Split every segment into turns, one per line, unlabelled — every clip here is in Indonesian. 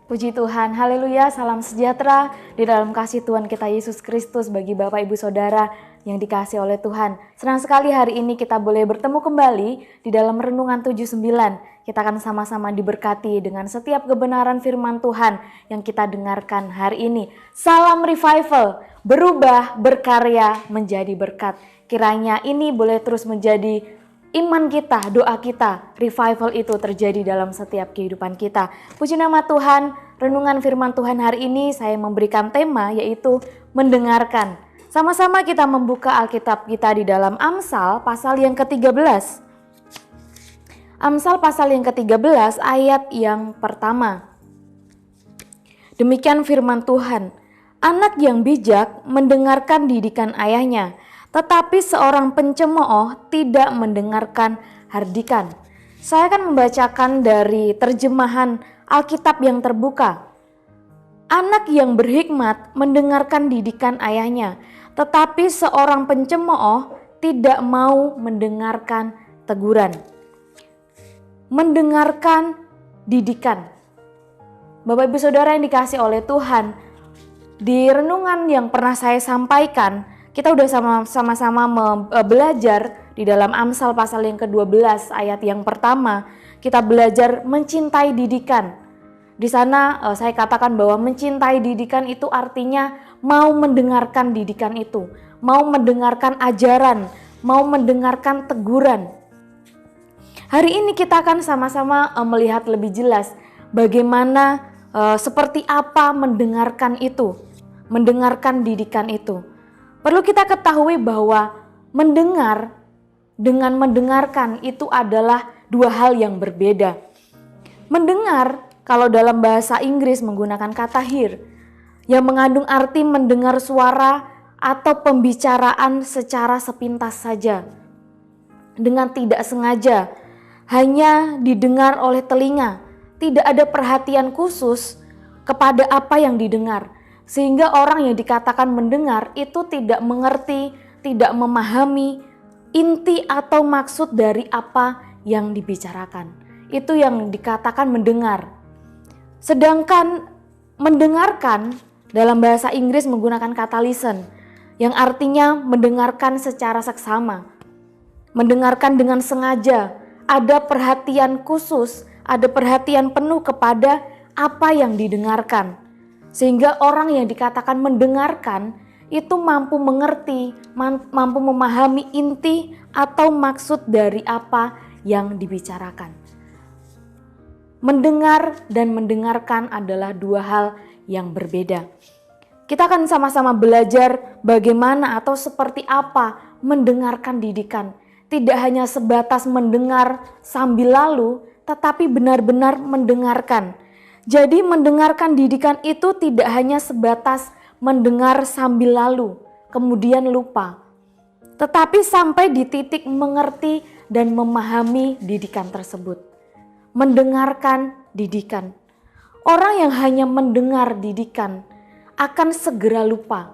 Puji Tuhan, haleluya, salam sejahtera di dalam kasih Tuhan kita Yesus Kristus bagi Bapak Ibu Saudara yang dikasihi oleh Tuhan. Senang sekali hari ini kita boleh bertemu kembali di dalam Renungan 79. Kita akan sama-sama diberkati dengan setiap kebenaran firman Tuhan yang kita dengarkan hari ini. Salam revival, berubah, berkarya, menjadi berkat. Kiranya ini boleh terus menjadi iman kita, doa kita, revival itu terjadi dalam setiap kehidupan kita. Puji nama Tuhan, renungan firman Tuhan hari ini saya memberikan tema yaitu mendengarkan. Sama-sama kita membuka Alkitab kita di dalam Amsal pasal yang ke-13. Amsal pasal yang ke-13 ayat yang pertama. Demikian firman Tuhan, anak yang bijak mendengarkan didikan ayahnya, tetapi seorang pencemooh tidak mendengarkan hardikan. Saya akan membacakan dari terjemahan Alkitab yang terbuka. Anak yang berhikmat mendengarkan didikan ayahnya, tetapi seorang pencemooh tidak mau mendengarkan teguran. Mendengarkan didikan. Bapak Ibu Saudara yang dikasihi oleh Tuhan, di renungan yang pernah saya sampaikan, kita udah sama-sama belajar di dalam Amsal pasal yang ke-12 ayat yang pertama. Kita belajar mencintai didikan. Di sana saya katakan bahwa mencintai didikan itu artinya mau mendengarkan didikan itu, mau mendengarkan ajaran, mau mendengarkan teguran. Hari ini kita akan sama-sama melihat lebih jelas bagaimana seperti apa mendengarkan itu, mendengarkan didikan itu. Perlu kita ketahui bahwa mendengar dengan mendengarkan itu adalah dua hal yang berbeda. Mendengar kalau dalam bahasa Inggris menggunakan kata hear yang mengandung arti mendengar suara atau pembicaraan secara sepintas saja. Dengan tidak sengaja, hanya didengar oleh telinga, tidak ada perhatian khusus kepada apa yang didengar. Sehingga orang yang dikatakan mendengar itu tidak mengerti, tidak memahami inti atau maksud dari apa yang dibicarakan. Itu yang dikatakan mendengar. Sedangkan mendengarkan dalam bahasa Inggris menggunakan kata listen, yang artinya mendengarkan secara seksama. Mendengarkan dengan sengaja, ada perhatian khusus, ada perhatian penuh kepada apa yang didengarkan. Sehingga orang yang dikatakan mendengarkan itu mampu mengerti, mampu memahami inti atau maksud dari apa yang dibicarakan. Mendengar dan mendengarkan adalah dua hal yang berbeda. Kita akan sama-sama belajar bagaimana atau seperti apa mendengarkan didikan. Tidak hanya sebatas mendengar sambil lalu, tetapi benar-benar mendengarkan. Jadi mendengarkan didikan itu tidak hanya sebatas mendengar sambil lalu, kemudian lupa. Tetapi sampai di titik mengerti dan memahami didikan tersebut. Mendengarkan didikan. Orang yang hanya mendengar didikan akan segera lupa.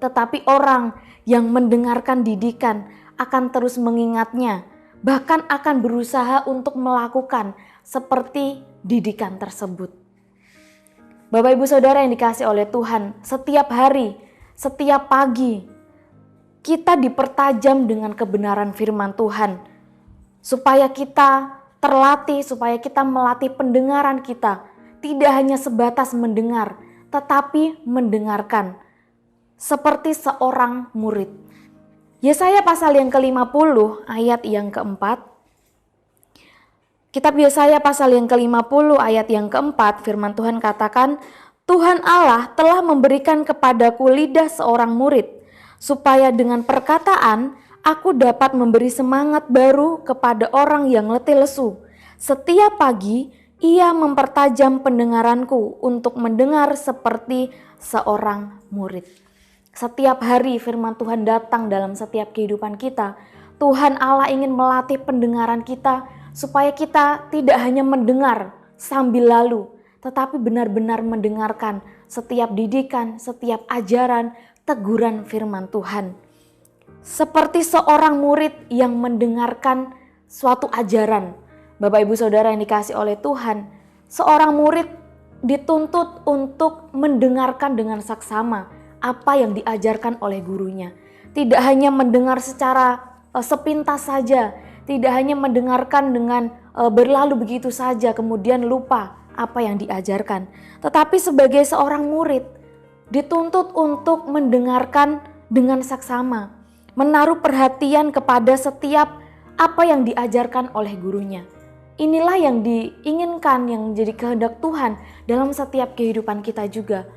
Tetapi orang yang mendengarkan didikan akan terus mengingatnya, bahkan akan berusaha untuk melakukan seperti didikan tersebut. Bapak Ibu Saudara yang dikasihi oleh Tuhan, setiap hari, setiap pagi, kita dipertajam dengan kebenaran firman Tuhan. Supaya kita terlatih, supaya kita melatih pendengaran kita. Tidak hanya sebatas mendengar, tetapi mendengarkan. Seperti seorang murid. Yesaya pasal yang ke-50 ayat yang keempat. Kitab Yesaya pasal yang ke-50 ayat yang keempat, firman Tuhan katakan, Tuhan Allah telah memberikan kepadaku lidah seorang murid, supaya dengan perkataan aku dapat memberi semangat baru kepada orang yang letih lesu. Setiap pagi ia mempertajam pendengaranku untuk mendengar seperti seorang murid. Setiap hari firman Tuhan datang dalam setiap kehidupan kita. Tuhan Allah ingin melatih pendengaran kita, supaya kita tidak hanya mendengar sambil lalu, tetapi benar-benar mendengarkan setiap didikan, setiap ajaran, teguran firman Tuhan. Seperti seorang murid yang mendengarkan suatu ajaran. Bapak Ibu Saudara yang dikasihi oleh Tuhan, seorang murid dituntut untuk mendengarkan dengan saksama apa yang diajarkan oleh gurunya. Tidak hanya mendengar secara sepintas saja, tidak hanya mendengarkan dengan berlalu begitu saja kemudian lupa apa yang diajarkan. Tetapi sebagai seorang murid dituntut untuk mendengarkan dengan saksama, menaruh perhatian kepada setiap apa yang diajarkan oleh gurunya. Inilah yang diinginkan, yang menjadi kehendak Tuhan dalam setiap kehidupan kita juga.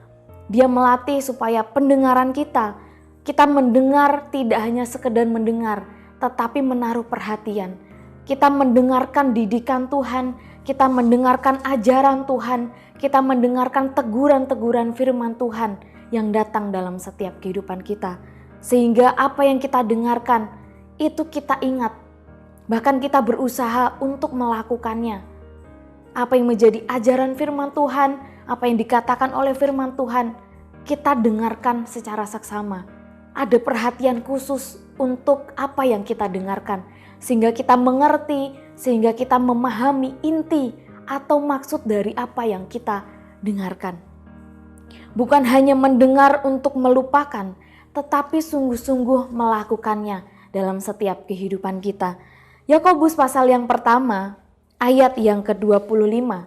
Dia melatih supaya pendengaran kita mendengar tidak hanya sekedar mendengar, tetapi menaruh perhatian. Kita mendengarkan didikan Tuhan, kita mendengarkan ajaran Tuhan, kita mendengarkan teguran-teguran firman Tuhan yang datang dalam setiap kehidupan kita. Sehingga apa yang kita dengarkan itu kita ingat. Bahkan kita berusaha untuk melakukannya. Apa yang menjadi ajaran firman Tuhan, apa yang dikatakan oleh firman Tuhan, kita dengarkan secara saksama. Ada perhatian khusus untuk apa yang kita dengarkan. Sehingga kita mengerti, sehingga kita memahami inti atau maksud dari apa yang kita dengarkan. Bukan hanya mendengar untuk melupakan, tetapi sungguh-sungguh melakukannya dalam setiap kehidupan kita. Yakobus pasal yang pertama, ayat yang ke-25.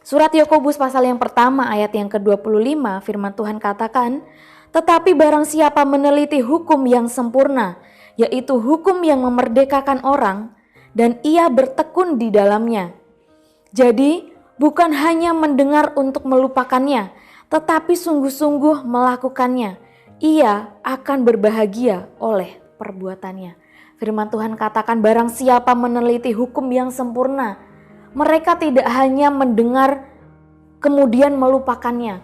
Surat Yakobus pasal yang pertama, ayat yang ke-25, firman Tuhan katakan, "Tetapi barang siapa meneliti hukum yang sempurna, yaitu hukum yang memerdekakan orang, dan ia bertekun di dalamnya." Jadi, bukan hanya mendengar untuk melupakannya, tetapi sungguh-sungguh melakukannya. Ia akan berbahagia oleh perbuatannya. Firman Tuhan katakan barang siapa meneliti hukum yang sempurna, mereka tidak hanya mendengar kemudian melupakannya.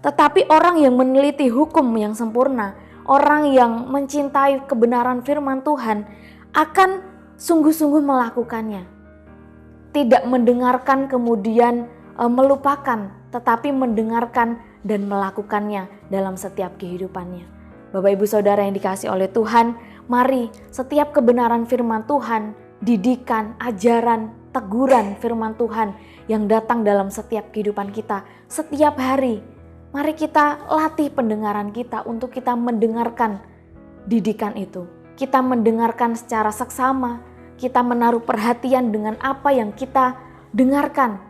Tetapi orang yang meneliti hukum yang sempurna, orang yang mencintai kebenaran firman Tuhan akan sungguh-sungguh melakukannya. Tidak mendengarkan kemudian melupakan, tetapi mendengarkan dan melakukannya dalam setiap kehidupannya. Bapak Ibu Saudara yang dikasihi oleh Tuhan, mari setiap kebenaran firman Tuhan, didikan, ajaran, teguran firman Tuhan yang datang dalam setiap kehidupan kita, setiap hari, mari kita latih pendengaran kita untuk kita mendengarkan didikan itu. Kita mendengarkan secara seksama, kita menaruh perhatian dengan apa yang kita dengarkan.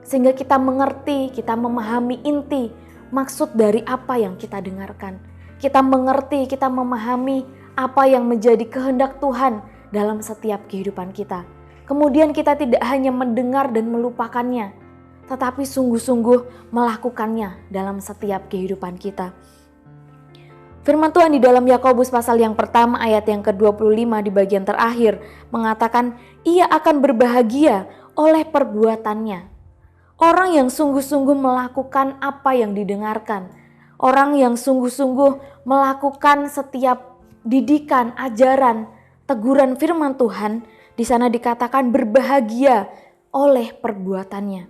Sehingga kita mengerti, kita memahami inti, maksud dari apa yang kita dengarkan. Kita mengerti, kita memahami apa yang menjadi kehendak Tuhan dalam setiap kehidupan kita. Kemudian kita tidak hanya mendengar dan melupakannya, tetapi sungguh-sungguh melakukannya dalam setiap kehidupan kita. Firman Tuhan di dalam Yakobus pasal yang pertama ayat yang ke-25 di bagian terakhir mengatakan, ia akan berbahagia oleh perbuatannya. Orang yang sungguh-sungguh melakukan apa yang didengarkan, orang yang sungguh-sungguh melakukan setiap didikan, ajaran, teguran firman Tuhan, di sana dikatakan berbahagia oleh perbuatannya.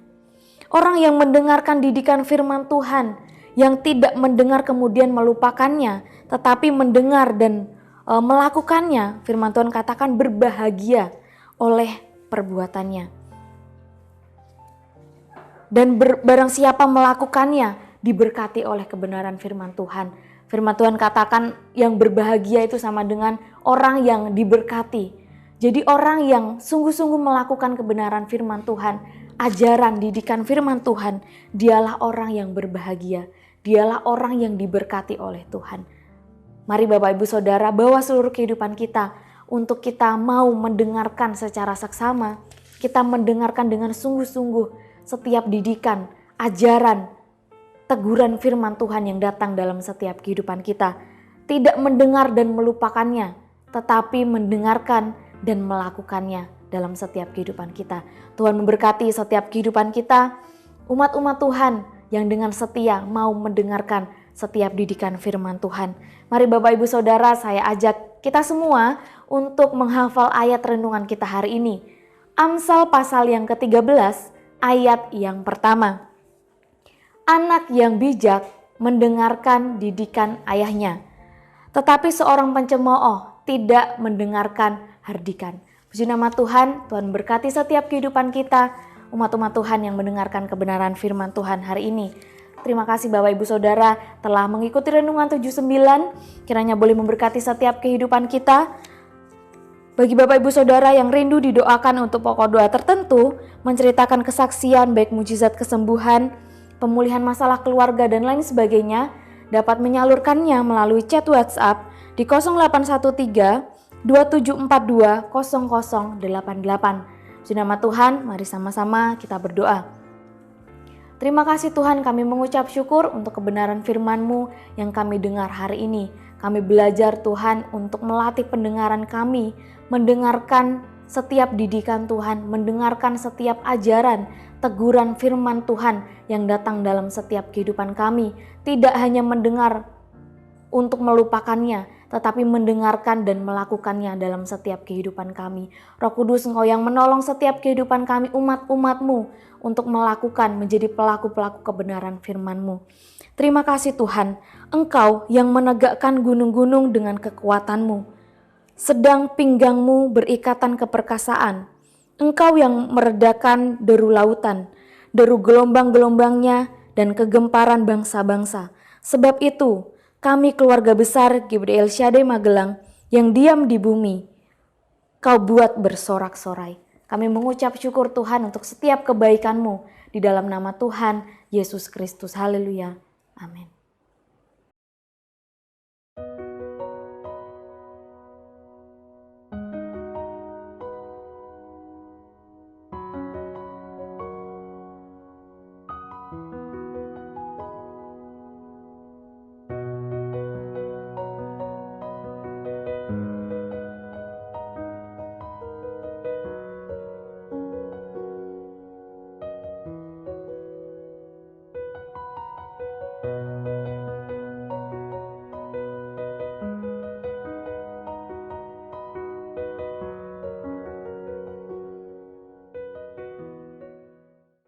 Orang yang mendengarkan didikan firman Tuhan, yang tidak mendengar kemudian melupakannya, tetapi mendengar dan melakukannya, firman Tuhan katakan berbahagia oleh perbuatannya. Dan barang siapa melakukannya, diberkati oleh kebenaran firman Tuhan. Firman Tuhan katakan yang berbahagia itu sama dengan orang yang diberkati. Jadi orang yang sungguh-sungguh melakukan kebenaran firman Tuhan, ajaran, didikan firman Tuhan, dialah orang yang berbahagia. Dialah orang yang diberkati oleh Tuhan. Mari Bapak Ibu Saudara bawa seluruh kehidupan kita untuk kita mau mendengarkan secara saksama. Kita mendengarkan dengan sungguh-sungguh setiap didikan, ajaran, teguran firman Tuhan yang datang dalam setiap kehidupan kita. Tidak mendengar dan melupakannya, tetapi mendengarkan dan melakukannya dalam setiap kehidupan kita. Tuhan memberkati setiap kehidupan kita, umat-umat Tuhan yang dengan setia mau mendengarkan setiap didikan firman Tuhan. Mari Bapak Ibu Saudara, saya ajak kita semua untuk menghafal ayat renungan kita hari ini. Amsal pasal yang ke-13 ayat yang pertama. Anak yang bijak mendengarkan didikan ayahnya, tetapi seorang pencemooh tidak mendengarkan hardikan. Puji nama Tuhan, Tuhan berkati setiap kehidupan kita. umat-umat Tuhan yang mendengarkan kebenaran firman Tuhan hari ini. Terima kasih Bapak Ibu Saudara telah mengikuti Renungan 79, kiranya boleh memberkati setiap kehidupan kita. Bagi Bapak Ibu Saudara yang rindu didoakan untuk pokok doa tertentu, menceritakan kesaksian baik mujizat kesembuhan, pemulihan masalah keluarga dan lain sebagainya, dapat menyalurkannya melalui chat WhatsApp di 0813 2742 0088. Di nama Tuhan, mari sama-sama kita berdoa. Terima kasih Tuhan, kami mengucap syukur untuk kebenaran firman-Mu yang kami dengar hari ini. Kami belajar Tuhan untuk melatih pendengaran kami, mendengarkan setiap didikan Tuhan, mendengarkan setiap ajaran, teguran firman Tuhan yang datang dalam setiap kehidupan kami. Tidak hanya mendengar untuk melupakannya, tetapi mendengarkan dan melakukannya dalam setiap kehidupan kami. Roh Kudus, Engkau yang menolong setiap kehidupan kami, umat-umat-Mu, untuk melakukan menjadi pelaku-pelaku kebenaran firman-Mu. Terima kasih Tuhan, Engkau yang menegakkan gunung-gunung dengan kekuatan-Mu. Sedang pinggang-Mu berikatan keperkasaan. Engkau yang meredakan deru lautan, deru gelombang-gelombangnya, dan kegemparan bangsa-bangsa. Sebab itu, kami keluarga besar GBD El Shaddai Magelang yang diam di bumi, Kau buat bersorak-sorai. Kami mengucap syukur Tuhan untuk setiap kebaikan-Mu di dalam nama Tuhan Yesus Kristus. Haleluya. Amin.